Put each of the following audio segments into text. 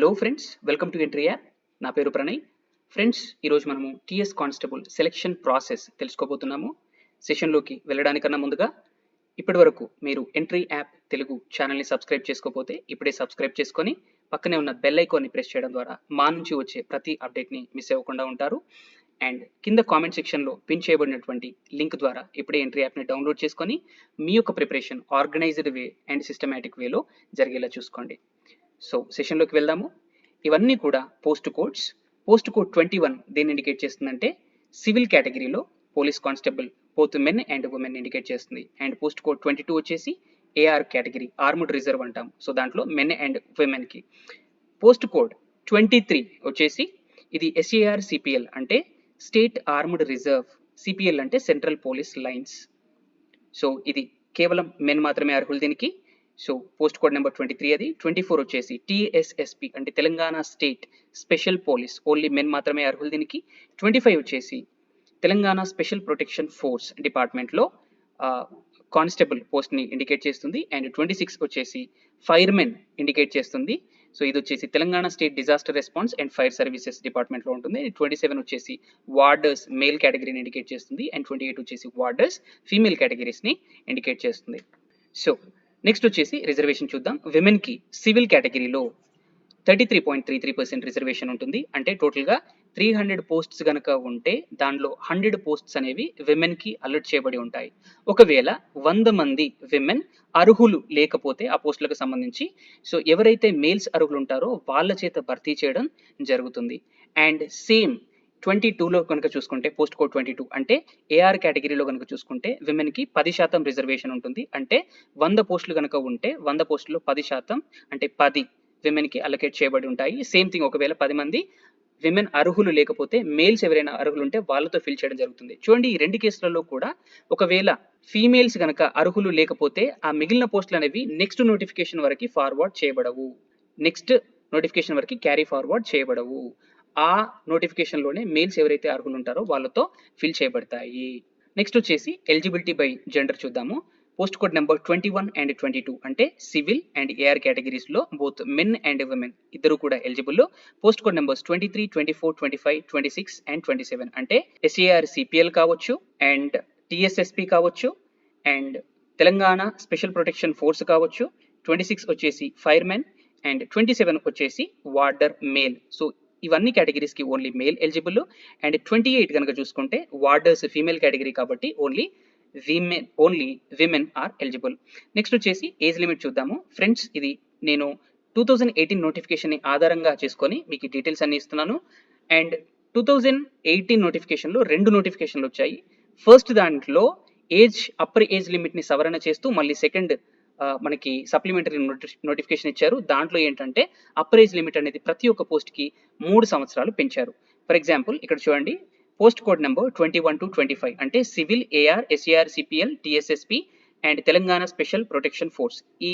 Hello friends, welcome to Entri app. నా పేరు Pranay. Friends, ఈరోజు మనము టీఎస్ కానిస్టేబుల్ సెలెక్షన్ ప్రాసెస్ తెలుసుకోబోతున్నాము. సెషన్లోకి వెళ్ళడానికన్నా ముందుగా ఇప్పటి వరకు మీరు ఎంట్రీ యాప్ తెలుగు ఛానల్ని సబ్స్క్రైబ్ చేసుకోకపోతే ఇప్పుడే సబ్స్క్రైబ్ చేసుకొని పక్కనే ఉన్న బెల్ ఐకాన్ని ప్రెస్ చేయడం ద్వారా మా నుంచి వచ్చే ప్రతి అప్డేట్ని మిస్ అవ్వకుండా ఉంటారు. అండ్ కింద కామెంట్ సెక్షన్లో పిన్ చేయబడినటువంటి లింక్ ద్వారా ఇప్పుడే ఎంట్రీ యాప్ని డౌన్లోడ్ చేసుకొని మీ యొక్క preparation organised way and systematic వేలో జరిగేలా చూసుకోండి. సో సెషన్లోకి వెళ్దాము. ఇవన్నీ కూడా పోస్ట్ కోడ్స్. పోస్ట్ కోడ్ 21 దేన్ని ఇండికేట్ చేస్తుందంటే సివిల్ కేటగిరీలో police constable both men and women indicate చేస్తుంది. అండ్ పోస్ట్ కోడ్ 22 వచ్చేసి ఏఆర్ కేటగిరీ, ఆర్మ్డ్ రిజర్వ్ అంటాం. సో దాంట్లో మెన్ అండ్ ఉమెన్కి. పోస్ట్ కోడ్ 23 వచ్చేసి ఇది ఎస్ఏఆర్ సిపిఎల్ అంటే స్టేట్ ఆర్మ్డ్ రిజర్వ్, సిపిఎల్ అంటే సెంట్రల్ పోలీస్ లైన్స్. సో ఇది కేవలం మెన్ మాత్రమే అర్హులు దీనికి. సో పోస్ట్ కోడ్ నెంబర్ 23 అది. 24 వచ్చేసి టీఎస్ఎస్పి అంటే Telangana state special police, only men మాత్రమే అర్హులు దీనికి. 25 వచ్చేసి తెలంగాణ స్పెషల్ ప్రొటెక్షన్ ఫోర్స్ డిపార్ట్మెంట్లో కానిస్టేబుల్ పోస్ట్ని ఇండికేట్ చేస్తుంది. అండ్ 26 వచ్చేసి ఫైర్మెన్ ఇండికేట్ చేస్తుంది. సో ఇది వచ్చేసి Telangana state disaster response and fire services డిపార్ట్మెంట్లో ఉంటుంది. 27 వచ్చేసి వార్డర్స్ మేల్ కేటగిరీని ఇండికేట్ చేస్తుంది. అండ్ 28 వచ్చేసి వార్డర్స్ ఫీమేల్ కేటగిరీస్ని ఇండికేట్ చేస్తుంది. సో నెక్స్ట్ వచ్చేసి రిజర్వేషన్ చూద్దాం. విమెన్కి సివిల్ కేటగిరీలో 33.33% రిజర్వేషన్ ఉంటుంది. అంటే టోటల్గా 300 పోస్ట్స్ కనుక ఉంటే దానిలో 100 పోస్ట్స్ అనేవి విమెన్కి అలర్ట్ చేయబడి ఉంటాయి. ఒకవేళ 100 మంది విమెన్ అర్హులు లేకపోతే ఆ పోస్టులకు సంబంధించి సో ఎవరైతే మేల్స్ అర్హులు ఉంటారో వాళ్ళ చేత భర్తీ చేయడం జరుగుతుంది. అండ్ సేమ్ 22లో కనుక చూసుకుంటే పోస్ట్ కోడ్ 22 అంటే ఏఆర్ కేటగిరీలో కనుక చూసుకుంటే విమెన్కి 10% రిజర్వేషన్ ఉంటుంది. అంటే 100 పోస్టులు కనుక ఉంటే 100 పోస్టుల్లో 10% అంటే 10 విమెన్కి అలొకేట్ చేయబడి ఉంటాయి. సేమ్ థింగ్ ఒకవేళ 10 మంది విమెన్ అర్హులు లేకపోతే మేల్స్ ఎవరైనా అర్హులు ఉంటే వాళ్ళతో ఫిల్ చేయడం జరుగుతుంది. చూడండి, ఈ రెండు కేసులలో కూడా ఒకవేళ ఫీమేల్స్ కనుక అర్హులు లేకపోతే ఆ మిగిలిన పోస్టులు అనేవి నెక్స్ట్ నోటిఫికేషన్ వరకు ఫార్వర్డ్ చేయబడవు, నెక్స్ట్ నోటిఫికేషన్ వరకు క్యారీ ఫార్వర్డ్ చేయబడవు. ఆ నోటిఫికేషన్లోనే మెయిల్స్ ఎవరైతే అర్హులు ఉంటారో వాళ్ళతో ఫిల్ చేయబడతాయి. నెక్స్ట్ వచ్చేసి ఎలిజిబిలిటీ బై జెండర్ చూద్దాము. పోస్ట్ కోడ్ నెంబర్ 21 అండ్ 22 అంటే సివిల్ అండ్ ఏఆర్ కేటగిరీస్లో బోత్ మెన్ అండ్ ఉమెన్ ఇద్దరు కూడా eligible. Post code numbers 23, 24, 25, 26 and 27 అంటే ఎస్ఏఆర్ సిపిఎల్ కావచ్చు అండ్ టిఎస్ఎస్పి కావచ్చు and Telangana special protection force కావచ్చు. 26 వచ్చేసి ఫైర్మెన్ అండ్ 27 వచ్చేసి వార్డర్ మేల్. సో ఇవన్నీ కేటగిరీస్కి ఓన్లీ మేల్ ఎలిజిబుల్. అండ్ 28 కనుక చూసుకుంటే వార్డర్స్ ఫీమేల్ కేటగిరీ కాబట్టి only women are eligible. Next వచ్చేసి ఏజ్ లిమిట్ చూద్దాము. ఫ్రెండ్స్, ఇది నేను 2018 నోటిఫికేషన్ని ఆధారంగా చేసుకొని మీకు డీటెయిల్స్ అన్ని ఇస్తున్నాను. అండ్ 2018 నోటిఫికేషన్లో 2 నోటిఫికేషన్లు వచ్చాయి. ఫస్ట్ దాంట్లో అప్పర్ ఏజ్ లిమిట్ని సవరణ చేస్తూ మళ్ళీ సెకండ్ మనకి సప్లిమెంటరీ నోటిఫికేషన్ ఇచ్చారు. దాంట్లో ఏంటంటే అప్పర్ ఏజ్ లిమిట్ అనేది ప్రతి ఒక్క పోస్ట్కి 3 సంవత్సరాలు పెంచారు. ఫర్ ఎగ్జాంపుల్ ఇక్కడ చూడండి, పోస్ట్ కోడ్ నెంబర్ 21 to 25 అంటే civil, AR, SAR, CPL, TSSP and Telangana special protection force. ఈ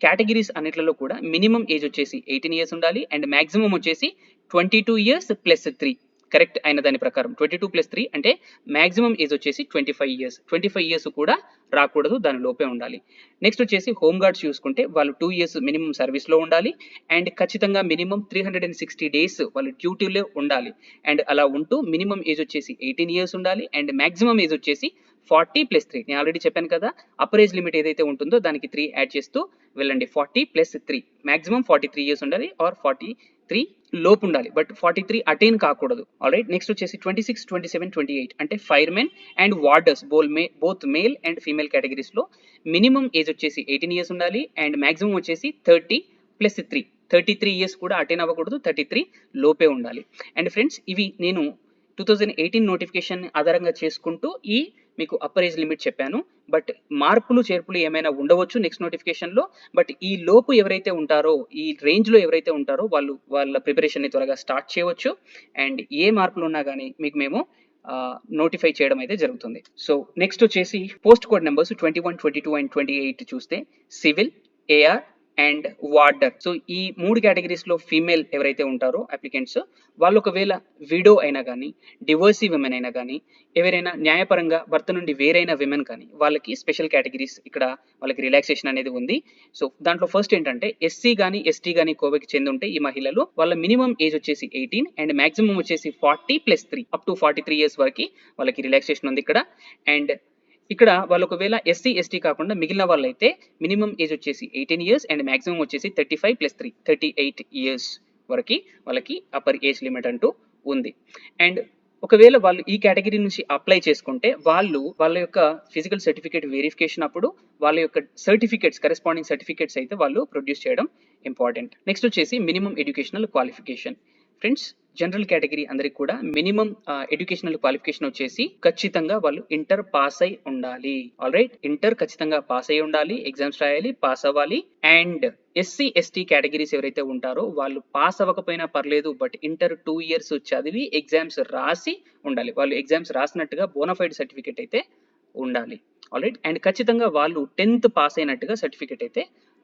కేటగిరీస్ అన్నిట్లలో కూడా మినిమం ఏజ్ వచ్చేసి 18 ఇయర్స్ ఉండాలి. అండ్ మాక్సిమం వచ్చేసి 22 ఇయర్స్ ప్లస్ 3. కరెక్ట్ అయిన దాని ప్రకారం 22 ప్లస్ 3 అంటే మాక్సిమం ఏజ్ వచ్చేసి 25 ఇయర్స్. 25 ఇయర్స్ కూడా రాకూడదు, దాని లోపే ఉండాలి. నెక్స్ట్ వచ్చేసి హోమ్ గార్డ్స్ చూసుకుంటే వాళ్ళు 2 ఇయర్స్ మినిమం సర్వీస్లో ఉండాలి. అండ్ ఖచ్చితంగా మినిమం 360 డేస్ వాళ్ళు డ్యూటీలో ఉండాలి. అండ్ అలా ఉంటూ మినిమం ఏజ్ వచ్చేసి 18 ఇయర్స్ ఉండాలి. అండ్ మాక్సిమం ఏజ్ వచ్చేసి 40 ప్లస్ 3. నేను ఆల్రెడీ చెప్పాను కదా, అప్పర్ ఏజ్ లిమిట్ ఏదైతే ఉంటుందో దానికి 3 యాడ్ చేస్తూ వెళ్ళండి. 40 ప్లస్ 3 మాక్సిమం 43 ఇయర్స్ ఉండాలి ఆర్ 43 లోపు ఉండాలి, బట్ 43 అటైన్ కాకూడదు. ఆల్రైట్. నెక్స్ట్ వచ్చేసి 26, 27, 28 అంటే firemen and warders both male and female కేటగిరీస్లో మినిమం ఏజ్ వచ్చేసి 18 ఇయర్స్ ఉండాలి. అండ్ మాక్సిమం వచ్చేసి 30 ప్లస్ 3. 33 ఇయర్స్ కూడా అటైన్ అవ్వకూడదు, 33 లోపే ఉండాలి. అండ్ ఫ్రెండ్స్, ఇవి నేను 2018 నోటిఫికేషన్ ఆధారంగా చేసుకుంటూ ఈ మీకు అప్పర్ ఏజ్ లిమిట్ చెప్పాను. బట్ మార్పులు చేర్పులు ఏమైనా ఉండవచ్చు నెక్స్ట్ నోటిఫికేషన్లో. బట్ ఈ లోపు ఎవరైతే ఉంటారో, ఈ రేంజ్లో ఎవరైతే ఉంటారో వాళ్ళ ప్రిపరేషన్ని త్వరగా స్టార్ట్ చేయవచ్చు. అండ్ ఏ మార్పులు ఉన్నా కానీ మీకు మేము నోటిఫై చేయడం అయితే జరుగుతుంది. సో నెక్స్ట్ వచ్చేసి పోస్ట్ కోడ్ నెంబర్స్ 21, 22 అండ్ 28 చూస్తే civil, AR, and warder. So ఈ 3 కేటగిరీస్ లో ఫీమేల్ ఎవరైతే ఉంటారో అప్లికెంట్స్, వాళ్ళు ఒకవేళ విడో అయినా కానీ, డివోర్సీ విమెన్ అయినా కానీ, ఎవరైనా న్యాయపరంగా భర్త నుండి వేరైన విమెన్ కానీ, వాళ్ళకి స్పెషల్ కేటగిరీస్ ఇక్కడ వాళ్ళకి రిలాక్సేషన్ అనేది ఉంది. సో దాంట్లో ఫస్ట్ ఏంటంటే ఎస్సీ కానీ ఎస్టీ కానీ కోవకి చెంది ఉంటే ఈ మహిళలు వాళ్ళ మినిమం ఏజ్ వచ్చేసి 18 అండ్ మాక్సిమం వచ్చేసి 40+3 అప్ టు 43 ఇయర్స్ వరకు వాళ్ళకి రిలాక్సేషన్ ఉంది ఇక్కడ. అండ్ ఇక్కడ వాళ్ళు ఒకవేళ ఎస్సీ ఎస్టీ కాకుండా మిగిలిన వాళ్ళైతే మినిమం ఏజ్ వచ్చేసి 18 ఇయర్స్ అండ్ మాక్సిమం వచ్చేసి 35+3 38 ఇయర్స్ వరకు వాళ్ళకి అప్పర్ ఏజ్ లిమిట్ అంటూ ఉంది. అండ్ ఒకవేళ వాళ్ళు ఈ కేటగిరీ నుంచి అప్లై చేసుకుంటే వాళ్ళు వాళ్ళ యొక్క ఫిజికల్ సర్టిఫికేట్ వెరిఫికేషన్ అప్పుడు వాళ్ళ యొక్క సర్టిఫికేట్స్ కరెస్పాండింగ్ సర్టిఫికేట్స్ అయితే వాళ్ళు ప్రొడ్యూస్ చేయడం ఇంపార్టెంట్. నెక్స్ట్ వచ్చేసి minimum educational qualification. Friends, general category అందరికి కూడా మినిమం ఎడ్యుకేషనల్ క్వాలిఫికేషన్ వచ్చేసి ఖచ్చితంగా వాళ్ళు ఇంటర్ పాస్ అయి ఉండాలి. ఆల్ రైట్, ఇంటర్ ఖచ్చితంగా పాస్ అయి ఉండాలి, ఎగ్జామ్స్ రాయాలి, పాస్ అవ్వాలి. అండ్ ఎస్సీ ఎస్టీ కేటగిరీస్ ఎవరైతే ఉంటారో వాళ్ళు పాస్ అవ్వకపోయినా పర్లేదు, బట్ ఇంటర్ 2 years చదివి ఎగ్జామ్స్ రాసి ఉండాలి. వాళ్ళు ఎగ్జామ్స్ రాసినట్టుగా బోనాఫైడ్ సర్టిఫికేట్ అయితే ఉండాలి. ఆల్ రైట్, అండ్ ఖచ్చితంగా వాళ్ళు 10th పాస్ అయినట్టుగా సర్టిఫికేట్ అయితే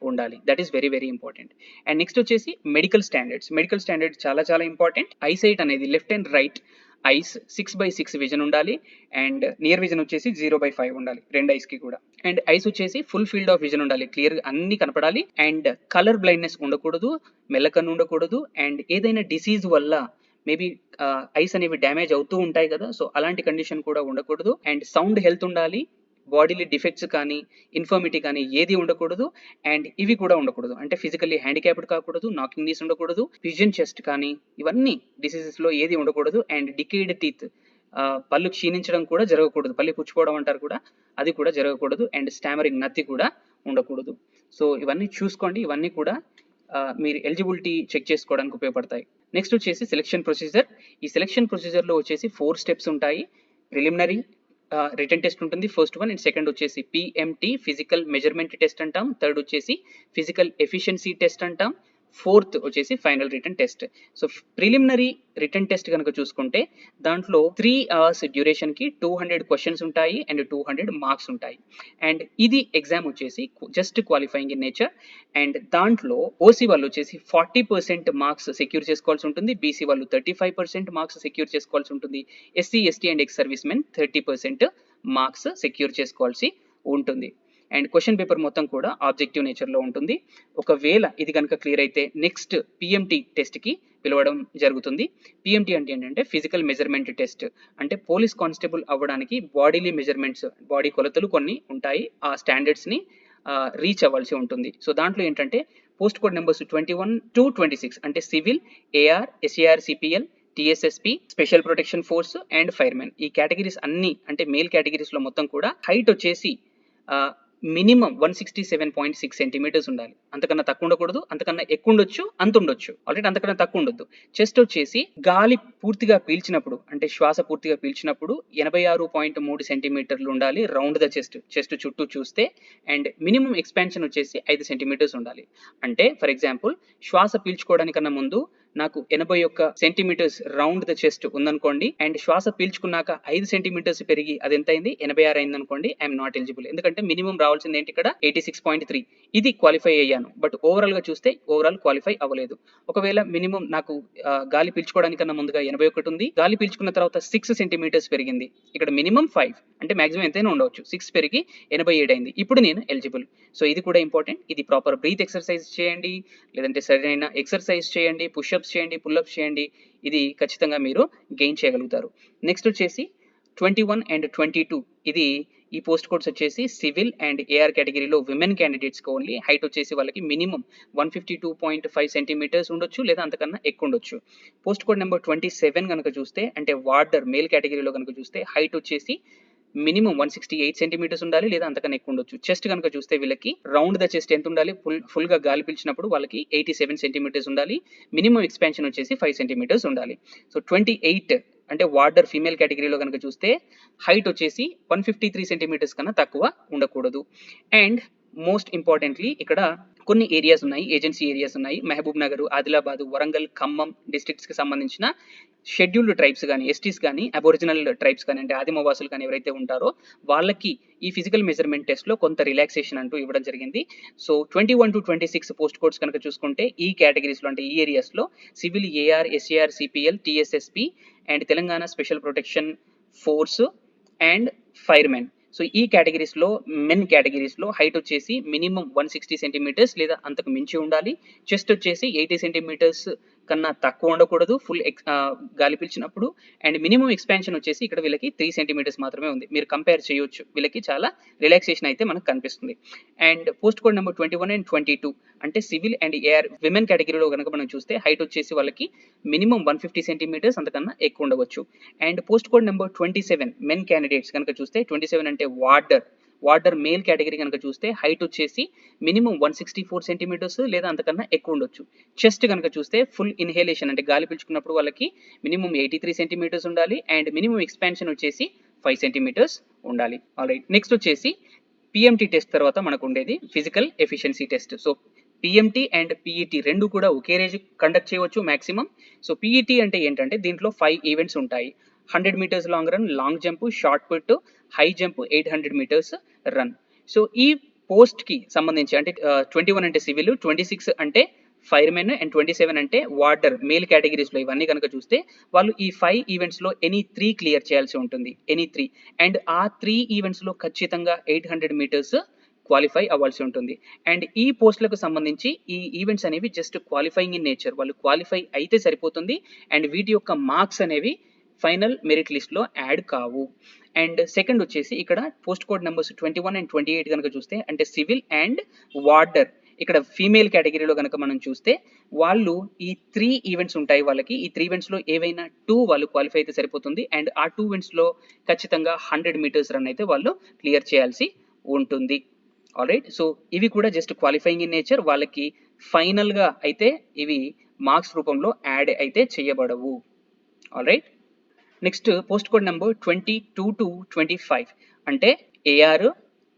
ఉండాలి. That is very very important. And next వచ్చేసి మెడికల్ స్టాండర్డ్స్. మెడికల్ స్టాండర్డ్ చాలా చాలా ఇంపార్టెంట్. ఐసైట్ అనేది left and right ice 6/6 vision ఉండాలి. అండ్ నియర్ విజన్ వచ్చేసి 0/5 ఉండాలి రెండు ఐస్ కి కూడా. అండ్ ఐస్ వచ్చేసి ఫుల్ ఫీల్డ్ ఆఫ్ విజన్ ఉండాలి, క్లియర్ అన్ని కనపడాలి. అండ్ కలర్ బ్లైండ్నెస్ ఉండకూడదు, మెల్లకన్ను ఉండకూడదు. అండ్ ఏదైనా డిసీజ్ వల్ల మేబీ ఐస్ అనేవి డ్యామేజ్ అవుతూ ఉంటాయి కదా, సో అలాంటి కండిషన్ కూడా ఉండకూడదు. అండ్ సౌండ్ హెల్త్ ఉండాలి, బాడీలో డిఫెక్ట్స్ కానీ ఇన్ఫర్మిటీ కానీ ఏది ఉండకూడదు. అండ్ ఇవి కూడా ఉండకూడదు, అంటే ఫిజికల్లీ హ్యాండిక్యాప్డ్ కాకూడదు, నాకింగ్ నీస్ ఉండకూడదు, పిజన్ చెస్ట్ కానీ ఇవన్నీ డిసీజెస్ లో ఏది ఉండకూడదు. అండ్ డికేడ్ టీత్, పళ్ళు క్షీణించడం కూడా జరగకూడదు, పళ్ళు పుచ్చిపోవడం అంటారు కూడా, అది కూడా జరగకూడదు. అండ్ స్టామరింగ్ నత్తి కూడా ఉండకూడదు. సో ఇవన్నీ చూసుకోండి, ఇవన్నీ కూడా మీరు ఎలిజిబిలిటీ చెక్ చేసుకోవడానికి ఉపయోగపడతాయి. నెక్స్ట్ వచ్చేసి సెలక్షన్ ప్రొసీజర్. ఈ సెలక్షన్ ప్రొసీజర్ లో వచ్చేసి 4 steps ఉంటాయి. ప్రిలిమినరీ రిటన్ టెస్ట్ ఉంటుంది ఫస్ట్ వన్, అండ్ సెకండ్ వచ్చేసి పిఎంటి ఫిజికల్ మెజర్మెంట్ టెస్ట్ అంటాం, థర్డ్ వచ్చేసి ఫిజికల్ ఎఫిషియన్సీ టెస్ట్ అంటాం, ఫోర్త్ వచ్చేసి final written test. So preliminary written test కనుక చూసుకుంటే దాంట్లో 3 hours డ్యూరేషన్ కి 200 క్వశ్చన్స్ ఉంటాయి అండ్ 200 మార్క్స్ ఉంటాయి. అండ్ ఇది ఎగ్జామ్ వచ్చేసి just qualifying in nature. And దాంట్లో ఓసీ వాళ్ళు వచ్చేసి 40% మార్క్స్ సెక్యూర్ చేసుకోవాల్సి ఉంటుంది, బీసీ వాళ్ళు 35% మార్క్స్ సెక్యూర్ చేసుకోవాల్సి ఉంటుంది, SC ST and ex service men 30% marks secure చేసుకోవాల్సి ఉంటుంది. అండ్ క్వశ్చన్ పేపర్ మొత్తం కూడా ఆబ్జెక్టివ్ నేచర్లో ఉంటుంది. ఒకవేళ ఇది కనుక క్లియర్ అయితే నెక్స్ట్ పిఎంటి టెస్ట్కి పిలవడం జరుగుతుంది. పిఎంటి అంటే ఏంటంటే ఫిజికల్ మెజర్మెంట్ టెస్ట్, అంటే పోలీస్ కానిస్టేబుల్ అవ్వడానికి బాడీలీ మెజర్మెంట్స్, బాడీ కొలతలు కొన్ని ఉంటాయి, ఆ స్టాండర్డ్స్ని రీచ్ అవ్వాల్సి ఉంటుంది. సో దాంట్లో ఏంటంటే పోస్ట్ కోడ్ నెంబర్స్ 21 to 26 అంటే civil, AR, SAR, CPL, TSSP, special protection force and firemen, ఈ కేటగిరీస్ అన్ని అంటే మేల్ కేటగిరీస్ లో మొత్తం కూడా హైట్ వచ్చేసి మినిమం 167.6 సెంటీమీటర్స్ ఉండాలి. అంతకన్నా తక్కువ ఉండకూడదు, అంతకన్నా ఎక్కువ ఉండొచ్చు, అంత ఉండొచ్చు, ఆల్రెడీ అంతకన్నా తక్కువ ఉండొద్దు. చెస్ట్ వచ్చేసి గాలి పూర్తిగా పీల్చినప్పుడు అంటే శ్వాస పూర్తిగా పీల్చినప్పుడు 86.3 సెంటీమీటర్లు ఉండాలి రౌండ్ ద చెస్ట్ చుట్టూ చూస్తే. అండ్ మినిమం ఎక్స్పాన్షన్ వచ్చేసి 5 సెంటీమీటర్స్ ఉండాలి. అంటే ఫర్ ఎగ్జాంపుల్ శ్వాస పీల్చుకోవడానికన్నా ముందు నాకు 81 సెంటీమీటర్స్ రౌండ్ ద చెస్ట్ ఉందనుకోండి, అండ్ శ్వాస పీల్చుకున్నాక 5 సెంటీమీటర్స్ పెరిగి అది ఎంత అయింది 86 అయింది అనుకోండి, ఐఎమ్ నాట్ ఎలిజిబుల్. ఎందుకంటే మినిమం రావాల్సింది ఏంటి ఇక్కడ 86.3, ఇది క్వాలిఫై అయ్యాను, బట్ ఓవరాల్ గా చూస్తే ఓవరాల్ క్వాలిఫై అవ్వలేదు. ఒకవేళ మినిమం నాకు గాలి పీల్చుకోవడానికన్నా ముందుగా 81 ఉంది, గాలి పీల్చుకున్న తర్వాత 6 సెంటీమీటర్స్ పెరిగింది, ఇక్కడ మినిమం 5 అంటే మాక్సిమం ఎంతైనా ఉండవచ్చు, 6 పెరిగి 87 అయింది, ఇప్పుడు నేను ఎలిజిబుల్. సో ఇది కూడా ఇంపార్టెంట్. ఇది ప్రాపర్ బ్రీత్ ఎక్సర్సైజ్ చేయండి, లేదంటే సరైన ఎక్సర్సైజ్ చేయండి, పుషప్స్ చేయండి, పుల్అప్స్ చేయండి, ఇది ఖచ్చితంగా మీరు గెయిన్ చేయగలుగుతారు. నెక్స్ట్ వచ్చేసి 21 and 22, ఇది ఈ పోస్ట్ కోడ్స్ వచ్చేసి సివిల్ అండ్ ఏఆర్ కేటగిరీలో విమెన్ క్యాండిడేట్స్కి ఓన్లీ. హైట్ వచ్చేసి వాళ్ళకి మినిమం 152.5 సెంటీమీటర్స్ ఉండొచ్చు, లేదా అంతకన్నా ఎక్కువ ఉండొచ్చు. పోస్ట్ కోడ్ నెంబర్ 27 కనుక చూస్తే అంటే వార్డర్ మేల్ కేటగిరీలో కనుక చూస్తే హైట్ వచ్చేసి మినిమం 168 సెంటీమీటర్స్ ఉండాలి, లేదా అంతకన్నా ఎక్కువ ఉండొచ్చు. చెస్ట్ కనుక చూస్తే వీళ్ళకి రౌండ్ ద చెస్ట్ ఎంత ఉండాలి, ఫుల్ గా గాలి పీల్చినప్పుడు వాళ్ళకి 87 సెంటీమీటర్స్ ఉండాలి, మినిమం ఎక్స్పాన్షన్ వచ్చేసి 5 సెంటీమీటర్స్ ఉండాలి. సో 28 అంటే వార్డర్ ఫీమేల్ కేటగిరీలో కనుక చూస్తే హైట్ వచ్చేసి 153 సెంటీమీటర్స్ కన్నా తక్కువ ఉండకూడదు. అండ్ మోస్ట్ ఇంపార్టెంట్లీ ఇక్కడ కొన్ని ఏరియాస్ ఉన్నాయి, ఏజెన్సీ ఏరియాస్ ఉన్నాయి. మహబూబ్ నగర్, ఆదిలాబాద్, వరంగల్, ఖమ్మం డిస్ట్రిక్ట్స్కి సంబంధించిన షెడ్యూల్డ్ ట్రైబ్స్ కానీ, ఎస్టీస్ కానీ, అబొరిజినల్ ట్రైబ్స్ కానీ, అంటే ఆదిమవాసులు కానీ ఎవరైతే ఉంటారో వాళ్ళకి ఈ ఫిజికల్ మెజర్మెంట్ టెస్ట్లో కొంత రిలాక్సేషన్ అంటూ ఇవ్వడం జరిగింది. సో 21 to 26 పోస్ట్ కోడ్స్ కనుక చూసుకుంటే ఈ కేటగిరీస్లో, అంటే ఈ ఏరియాస్లో civil, AR, SAR, CPL, TSSP and Telangana special protection force and firemen. So ఈ కేటగిరీస్లో మెన్ కేటగిరీస్లో హైట్ వచ్చేసి మినిమం 160 సెంటీమీటర్స్ లేదా అంతకు మించి ఉండాలి. చెస్ట్ వచ్చేసి 80 సెంటీమీటర్స్ కన్నా తక్కువ ఉండకూడదు ఫుల్ గాలి పీల్చినప్పుడు. అండ్ మినిమం ఎక్స్పాన్షన్ వచ్చేసి ఇక్కడ వీళ్ళకి 3 సెంటీమీటర్స్ మాత్రమే ఉంది. మీరు కంపేర్ చేయొచ్చు, వీళ్ళకి చాలా రిలాక్సేషన్ అయితే మనకు కనిపిస్తుంది. And post code number 21 and 22 అంటే సివిల్ అండ్ ఏఆర్ విమెన్ కేటగిరీలో కనుక మనం చూస్తే హైట్ వచ్చేసి వాళ్ళకి మినిమం 150 సెంటీమీటర్స్ అంతకన్నా ఎక్కువ ఉండవచ్చు. And post code number 27 men candidates కనుక చూస్తే 27 అంటే వార్డర్ మేల్ కేటగిరీ కనుక చూస్తే హైట్ వచ్చేసి మినిమం 164 సెంటీమీటర్స్ లేదా అంతకన్నా ఎక్కువ ఉండొచ్చు. చెస్ట్ కనుక చూస్తే ఫుల్ ఇన్హేలేషన్ అంటే గాలి పీల్చుకున్నప్పుడు వాళ్ళకి మినిమం 83 సెంటీమీటర్స్ ఉండాలి. అండ్ మినిమం ఎక్స్పాన్షన్ వచ్చేసి 5 సెంటీమీటర్స్ ఉండాలి. ఆల్రైట్, నెక్స్ట్ వచ్చేసి పిఎంటీ టెస్ట్ తర్వాత మనకు ఉండేది physical efficiency test. So PMT and PET రెండు కూడా ఒకే రోజు కండక్ట్ చేయవచ్చు మ్యాక్సిమం. సో పిఈటీ అంటే ఏంటంటే దీంట్లో 5 ఈవెంట్స్ ఉంటాయి. 100 metres long run, long jump, shot put, high jump, 800 metres run. So ఈ పోస్ట్కి సంబంధించి అంటే 21 అంటే సివిల్, 26 అంటే ఫైర్మెన్ అండ్ 27 అంటే వార్డర్ మేల్ కేటగిరీస్లో ఇవన్నీ కనుక చూస్తే వాళ్ళు ఈ 5 ఈవెంట్స్లో ఎనీ 3 క్లియర్ చేయాల్సి ఉంటుంది, ఎనీ 3. అండ్ ఆ 3 ఈవెంట్స్లో ఖచ్చితంగా 800 మీటర్స్ క్వాలిఫై అవ్వాల్సి ఉంటుంది. అండ్ ఈ పోస్టులకు సంబంధించి ఈ ఈవెంట్స్ అనేవి జస్ట్ క్వాలిఫైయింగ్ ఇన్ నేచర్, వాళ్ళు క్వాలిఫై అయితే సరిపోతుంది. అండ్ వీటి యొక్క మార్క్స్ అనేవి ఫైనల్ మెరిట్ లిస్ట్లో యాడ్ కావు. అండ్ సెకండ్ వచ్చేసి ఇక్కడ పోస్ట్ కోడ్ నెంబర్స్ 21 and 28 కనుక చూస్తే అంటే సివిల్ అండ్ వార్డర్, ఇక్కడ ఫీమేల్ కేటగిరీలో కనుక మనం చూస్తే వాళ్ళు ఈ 3 ఈవెంట్స్ ఉంటాయి వాళ్ళకి. ఈ 3 ఈవెంట్స్లో ఏవైనా 2 వాళ్ళు క్వాలిఫై అయితే సరిపోతుంది. అండ్ ఆ 2 ఈవెంట్స్లో ఖచ్చితంగా 100 మీటర్స్ రన్ అయితే వాళ్ళు క్లియర్ చేయాల్సి ఉంటుంది. ఆల్రైట్, సో ఇవి కూడా జస్ట్ క్వాలిఫైయింగ్ ఇన్ నేచర్, వాళ్ళకి ఫైనల్గా అయితే ఇవి మార్క్స్ రూపంలో యాడ్ అయితే చేయబడవు. Alright, next post code number 22 to 25 అంటే AR,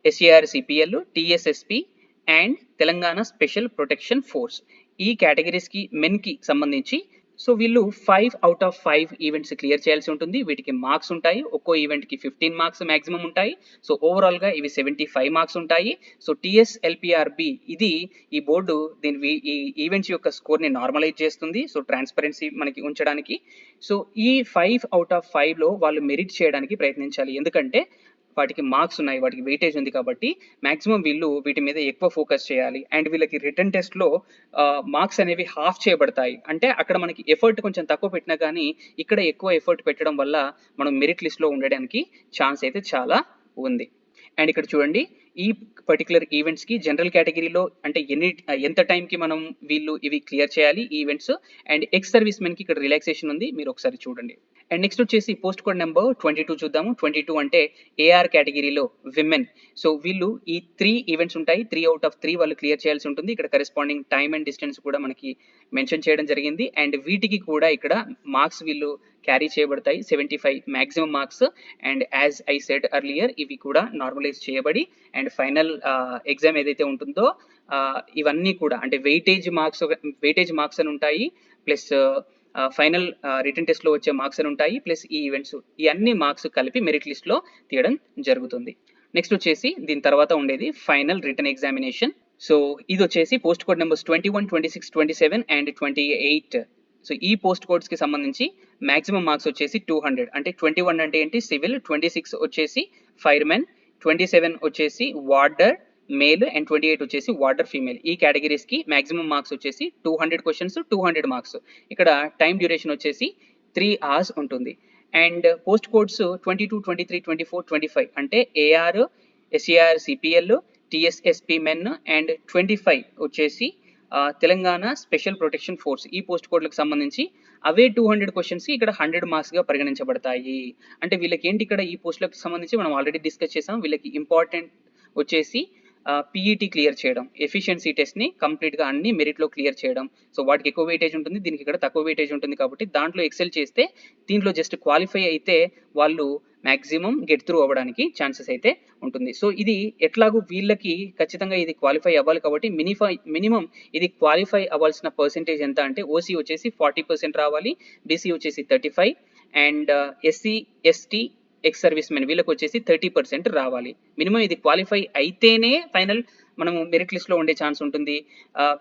SAR, CPL, TSSP and Telangana special protection force. ఈ కేటగిరీస్కి మెన్కి సంబంధించి సో వీళ్ళు 5 out of 5 ఈవెంట్స్ క్లియర్ చేయాల్సి ఉంటుంది. వీటికి మార్క్స్ ఉంటాయి, ఒక్కో ఈవెంట్కి 15 మార్క్స్ మ్యాక్సిమం ఉంటాయి. సో ఓవరాల్గా ఇవి 75 మార్క్స్ ఉంటాయి. సో టీఎస్ఎల్పిఆర్బి ఇది ఈ బోర్డు ఈ ఈవెంట్స్ యొక్క స్కోర్ని నార్మలైజ్ చేస్తుంది, సో ట్రాన్స్పరెన్సీ మనకి ఉంచడానికి. సో ఈ 5 out of 5లో వాళ్ళు మెరిట్ చేయడానికి ప్రయత్నించాలి, ఎందుకంటే వాటికి మార్క్స్ ఉన్నాయి, వాటికి వెయిటేజ్ ఉంది కాబట్టి మాక్సిమం వీళ్ళు వీటి మీద ఎక్కువ ఫోకస్ చేయాలి. అండ్ వీళ్ళకి రిటర్న్ టెస్ట్లో మార్క్స్ అనేవి హాఫ్ చేయబడతాయి. అంటే అక్కడ మనకి ఎఫర్ట్ కొంచెం తక్కువ పెట్టినా కానీ ఇక్కడ ఎక్కువ ఎఫర్ట్ పెట్టడం వల్ల మనం మెరిట్ లిస్ట్లో ఉండడానికి ఛాన్స్ అయితే చాలా ఉంది. అండ్ ఇక్కడ చూడండి, ఈ పర్టికులర్ ఈవెంట్స్కి జనరల్ కేటగిరీలో అంటే ఎంత టైంకి మనం వీళ్ళు ఇవి క్లియర్ చేయాలి ఈ ఈవెంట్స్. అండ్ ఎక్స్ సర్వీస్ మెన్కి ఇక్కడ రిలాక్సేషన్ ఉంది, మీరు ఒకసారి చూడండి. అండ్ నెక్స్ట్ వచ్చేసి పోస్ట్ కోడ్ నెంబర్ 22 చూద్దాము. 22 అంటే ఏఆర్ కేటగిరీలో విమెన్. సో వీళ్ళు ఈ 3 ఈవెంట్స్ ఉంటాయి, 3 out of 3 వాళ్ళు క్లియర్ చేయాల్సి ఉంటుంది. ఇక్కడ కరెస్పాండింగ్ టైమ్ అండ్ డిస్టెన్స్ కూడా మనకి మెన్షన్ చేయడం జరిగింది. అండ్ వీటికి కూడా ఇక్కడ మార్క్స్ వీళ్ళు క్యారీ చేయబడతాయి, 75 maximum marks. And as I said earlier ఇవి కూడా నార్మలైజ్ చేయబడి అండ్ ఫైనల్ ఎగ్జామ్ ఏదైతే ఉంటుందో ఇవన్నీ కూడా అంటే వెయిటేజ్ మార్క్స్ అని ఉంటాయి, ప్లస్ ఫైనల్ రిటర్న్ టెస్ట్లో వచ్చే మార్క్స్ అని ఉంటాయి, ప్లస్ ఈ ఈవెంట్స్, ఈ అన్ని మార్క్స్ కలిపి మెరిట్ లిస్ట్లో తీయడం జరుగుతుంది. నెక్స్ట్ వచ్చేసి దీని తర్వాత ఉండేది ఫైనల్ రిటర్న్ ఎగ్జామినేషన్. సో ఇది వచ్చేసి post code numbers 21, 26, 27 and 28. So ఈ పోస్ట్ కోడ్స్కి సంబంధించి మ్యాక్సిమం మార్క్స్ వచ్చేసి 200. అంటే 21 అంటే ఏంటి సివిల్, 26 వచ్చేసి ఫైర్మెన్, 27 వచ్చేసి వార్డర్ మేల్ అండ్ 28 వచ్చేసి వార్డర్ ఫీమేల్. ఈ కేటగిరీస్కి మ్యాక్సిమం మార్క్స్ వచ్చేసి 200 క్వశ్చన్స్, 200 మార్క్స్. ఇక్కడ టైం డ్యూరేషన్ వచ్చేసి 3 hours ఉంటుంది. అండ్ పోస్ట్ కోడ్స్ 22, 23, 24, 25 అంటే AR, SAR, CPL, TSSP men and 25 వచ్చేసి తెలంగాణ స్పెషల్ ప్రొటెక్షన్ ఫోర్స్. ఈ పోస్ట్ కోడ్లకు సంబంధించి అవే 200 క్వశ్చన్స్ ఇక్కడ 100 మార్క్స్గా పరిగణించబడతాయి. అంటే వీళ్ళకి ఏంటి ఇక్కడ ఈ పోస్టులకు సంబంధించి మనం ఆల్రెడీ డిస్కస్ చేసాం. వీళ్ళకి ఇంపార్టెంట్ వచ్చేసి పీఈటీ క్లియర్ చేయడం, ఎఫిషియన్సీ టెస్ట్ని కంప్లీట్గా అన్ని మెరిట్లో క్లియర్ చేయడం. సో వాటికి ఎక్కువ వెయిటేజ్ ఉంటుంది, దీనికి ఇక్కడ తక్కువ వెయిటేజ్ ఉంటుంది. కాబట్టి దాంట్లో ఎక్సెల్ చేస్తే దీంట్లో జస్ట్ క్వాలిఫై అయితే వాళ్ళు మ్యాక్సిమం గెట్ త్రూ అవ్వడానికి ఛాన్సెస్ అయితే ఉంటుంది. సో ఇది ఎట్లాగూ వీళ్ళకి ఖచ్చితంగా ఇది క్వాలిఫై అవ్వాలి కాబట్టి మినిమం ఇది క్వాలిఫై అవ్వాల్సిన పర్సెంటేజ్ ఎంత అంటే ఓసీ వచ్చేసి 40% రావాలి, బీసీ వచ్చేసి 35 and SC ST ex service men వీళ్ళకి వచ్చేసి 30% రావాలి. మినిమం ఇది క్వాలిఫై అయితేనే ఫైనల్ మనము మెరిట్ లిస్ట్లో ఉండే ఛాన్స్ ఉంటుంది.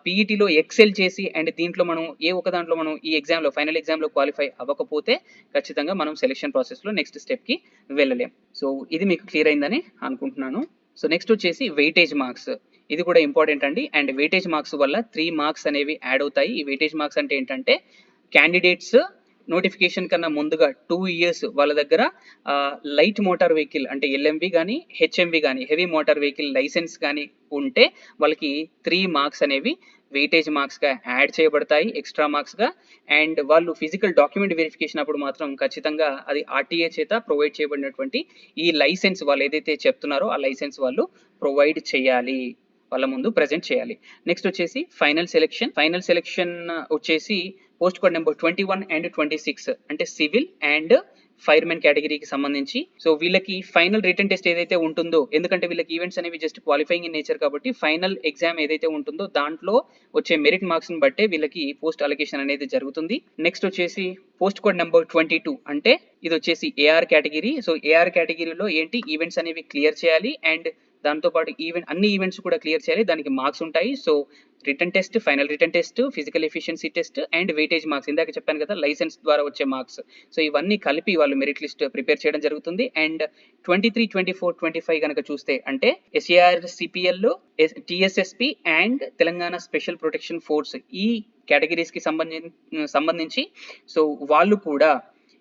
పీఈటీలో ఎక్సెల్ చేసి అండ్ దీంట్లో మనం ఏ ఒక దాంట్లో మనం ఈ ఎగ్జామ్లో ఫైనల్ ఎగ్జామ్లో క్వాలిఫై అవ్వకపోతే ఖచ్చితంగా మనం సెలెక్షన్ ప్రాసెస్లో నెక్స్ట్ స్టెప్కి వెళ్ళలేం. సో ఇది మీకు క్లియర్ అయిందని అనుకుంటున్నాను. సో నెక్స్ట్ వచ్చేసి వెయిటేజ్ మార్క్స్, ఇది కూడా ఇంపార్టెంట్ అండి. అండ్ వెయిటేజ్ మార్క్స్ వల్ల 3 మార్క్స్ అనేవి యాడ్ అవుతాయి. ఈ వెయిటేజ్ మార్క్స్ అంటే ఏంటంటే క్యాండిడేట్స్ నోటిఫికేషన్ కన్నా ముందుగా 2 years వాళ్ళ దగ్గర లైట్ మోటార్ వెహికల్ అంటే ఎల్ఎంవి కానీ హెచ్ఎంవి కానీ హెవీ మోటార్ వెహికల్ లైసెన్స్ కానీ ఉంటే వాళ్ళకి 3 మార్క్స్ అనేవి వెయిటేజ్ మార్క్స్గా యాడ్ చేయబడతాయి ఎక్స్ట్రా మార్క్స్గా. అండ్ వాళ్ళు ఫిజికల్ డాక్యుమెంట్ వెరిఫికేషన్ అప్పుడు మాత్రం ఖచ్చితంగా అది ఆర్టీఏ చేత ప్రొవైడ్ చేయబడినటువంటి ఈ లైసెన్స్ వాళ్ళు ఏదైతే చెప్తున్నారో ఆ లైసెన్స్ వాళ్ళు ప్రొవైడ్ చేయాలి, వాళ్ళ ముందు ప్రజెంట్ చేయాలి. నెక్స్ట్ వచ్చేసి ఫైనల్ సెలెక్షన్ వచ్చేసి పోస్ట్ కోడ్ నెంబర్ 21 and 26 అంటే సివిల్ అండ్ ఫైర్మెన్ కేటగిరీకి సంబంధించి. సో వీళ్ళకి ఫైనల్ రిటన్ టెస్ట్ ఏదైతే ఉంటుందో, ఎందుకంటే వీళ్ళకి ఈవెంట్స్ అనేవి జస్ట్ క్వాలిఫైయింగ్ ఇన్ నేచర్ కాబట్టి ఫైనల్ ఎగ్జామ్ ఏదైతే ఉంటుందో దాంట్లో వచ్చే మెరిట్ మార్క్స్ ని బట్టే వీళ్ళకి పోస్ట్ అలొకేషన్ అనేది జరుగుతుంది. నెక్స్ట్ వచ్చేసి పోస్ట్ కోడ్ నెంబర్ 22 అంటే ఇది వచ్చేసి ఏఆర్ కేటగిరీ. సో ఏఆర్ కేటగిరీలో ఏంటి ఈవెంట్స్ అనేవి క్లియర్ చేయాలి అండ్ దాంతోపాటు అన్ని ఈవెంట్స్ కూడా క్లియర్ చేయాలి, దానికి మార్క్స్ ఉంటాయి. So written test, final written test, physical efficiency test and weightage marks, ఇందాక చెప్పాను కదా లైసెన్స్ ద్వారా వచ్చే మార్క్స్. సో ఇవన్నీ కలిపి వాళ్ళు మెరిట్ లిస్ట్ ప్రిపేర్ చేయడం జరుగుతుంది. అండ్ 23, 24, 25 కనుక చూస్తే అంటే SAR CPL, TSSP and Telangana special protection force ఈ కేటగిరీస్కి సంబంధించి సో వాళ్ళు కూడా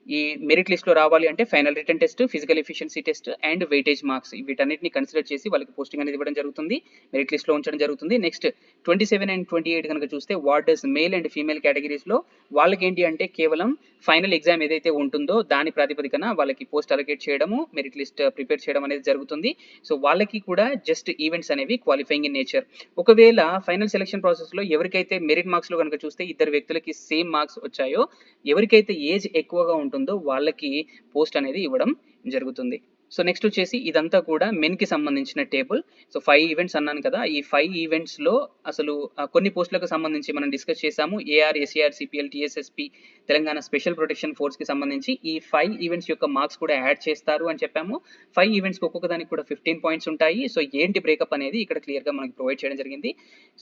ఈ మెరిట్ లిస్ట్లో రావాలి అంటే final written test, physical efficiency test and weightage marks వీటన్నిటిని కన్సిడర్ చేసి వాళ్ళకి పోస్టింగ్ అనేది ఇవ్వడం జరుగుతుంది, మెరిట్ లిస్ట్లో ఉంచడం జరుగుతుంది. నెక్స్ట్ 27 and 28 కనుక చూస్తే వార్డర్స్ మేల్ అండ్ ఫీమేల్ కేటగిరీస్లో వాళ్ళకి ఏంటి అంటే కేవలం ఫైనల్ ఎగ్జామ్ ఏదైతే ఉంటుందో దాని ప్రాతిపదికన వాళ్ళకి పోస్ట్ అలొకేట్ చేయడము, మెరిట్ లిస్ట్ ప్రిపేర్ చేయడం అనేది జరుగుతుంది. సో వాళ్ళకి కూడా జస్ట్ ఈవెంట్స్ అనేవి క్వాలిఫైయింగ్ ఇన్ నేచర్. ఒకవేళ ఫైనల్ సెలెక్షన్ ప్రాసెస్లో ఎవరికైతే మెరిట్ మార్క్స్లో కనుక చూస్తే ఇద్దరు వ్యక్తులకి సేమ్ మార్క్స్ వచ్చాయో, ఎవరికైతే ఏజ్ ఎక్కువగా ఉంటుందో వాళ్ళకి పోస్ట్ అనేది ఇవ్వడం జరుగుతుంది. సో నెక్స్ట్ వచ్చేసి ఇదంతా కూడా మెన్కి సంబంధించిన టేబుల్. సో 5 ఈవెంట్స్ అన్నాను కదా, ఈ 5 ఈవెంట్స్లో అసలు కొన్ని పోస్టులకు సంబంధించి మనం డిస్కస్ చేసాము. AR, SAR, CPL, TSSP, Telangana special protection ఫోర్స్కి సంబంధించి ఈ 5 ఈవెంట్స్ యొక్క మార్క్స్ కూడా యాడ్ చేస్తారు అని చెప్పాము. 5 ఈవెంట్స్కి ఒక్కొక్క దానికి కూడా 15 పాయింట్స్ ఉంటాయి. సో ఏంటి బ్రేకప్ అనేది ఇక్కడ క్లియర్గా మనకి ప్రొవైడ్ చేయడం జరిగింది.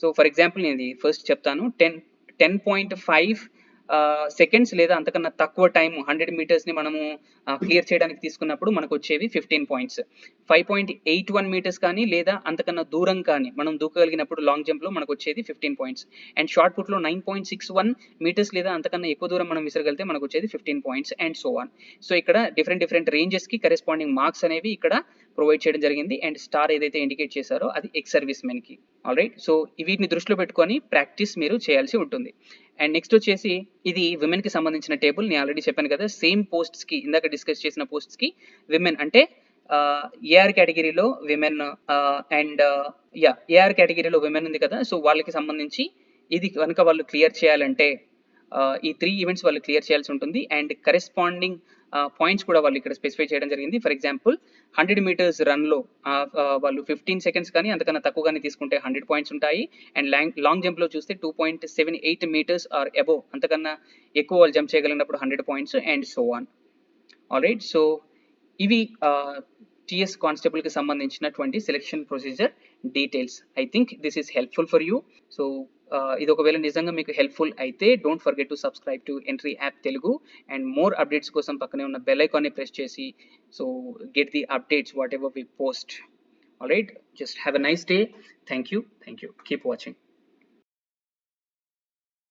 సో ఫర్ ఎగ్జాంపుల్ నేను ఇది ఫస్ట్ చెప్తాను. 10.5 సెకండ్స్ లేదా అంతకన్నా తక్కువ టైం 100 మీటర్స్ని మనము క్లియర్ చేయడానికి తీసుకున్నప్పుడు మనకు వచ్చేవి 15 పాయింట్స్. 5.81 మీటర్స్ కానీ లేదా అంతకన్నా దూరం కానీ మనం దూకగలిగినప్పుడు లాంగ్ జంప్లో మనకు వచ్చేది 15 పాయింట్స్. అండ్ షార్ట్ పుట్లో 9.61 మీటర్స్ లేదా అంతకన్నా ఎక్కువ దూరం మనం విసరగలిగితే మనకు వచ్చేది 15 points and so on. So ఇక్కడ డిఫరెంట్ రేంజెస్కి కరెస్పాండింగ్ మార్క్స్ అనేవి ఇక్కడ ప్రొవైడ్ చేయడం జరిగింది. అండ్ స్టార్ ఏదైతే ఇండికేట్ చేశారో అది ఎక్స్ సర్వీస్ మెన్కి. ఆల్రైట్, సో వీటిని దృష్టిలో పెట్టుకొని ప్రాక్టీస్ మీరు చేయాల్సి ఉంటుంది. అండ్ నెక్స్ట్ వచ్చేసి ఇది విమెన్ కి సంబంధించిన టేబుల్. నేను ఆల్రెడీ చెప్పాను కదా, సేమ్ పోస్ట్స్ కి ఇందాక డిస్కస్ చేసిన పోస్ట్స్ కి విమెన్ అంటే ఏఆర్ కేటగిరీలో విమెన్ అండ్ ఏఆర్ కేటగిరీలో విమెన్ ఉంది కదా, సో వాళ్ళకి సంబంధించి ఇది కనుక వాళ్ళు క్లియర్ చేయాలంటే ఈ 3 ఈవెంట్స్ వాళ్ళు క్లియర్ చేయాల్సి ఉంటుంది. అండ్ కరెస్పాండింగ్ పాయింట్స్ కూడా వాళ్ళు ఇక్కడ స్పెసిఫై చేయడం జరిగింది. ఫర్ ఎగ్జాంపుల్ 100 మీటర్స్ రన్లో వాళ్ళు 15 సెకండ్స్ కానీ అంతకన్నా తక్కువగానే తీసుకుంటే 100 పాయింట్స్ ఉంటాయి. అండ్ లాంగ్ జంప్లో చూస్తే 2.78 మీటర్స్ ఆర్ అబోవ్ అంతకన్నా ఎక్కువ వాళ్ళు జంప్ చేయగలిగినప్పుడు 100 points and so on. Alright, so ఇవి టిఎస్ కానిస్టేబుల్కి సంబంధించినటువంటి selection procedure details. I think this is helpful for you. So ఇది ఒకవేళ నిజంగా మీకు హెల్ప్ఫుల్ అయితే don't forget to subscribe to Entri app Telugu. And more updates కోసం పక్కనే ఉన్న బెల్ ఐకాన్ని ప్రెస్ చేసి so get the updates whatever we post. Alright, just have a nice day. Thank you. Keep watching.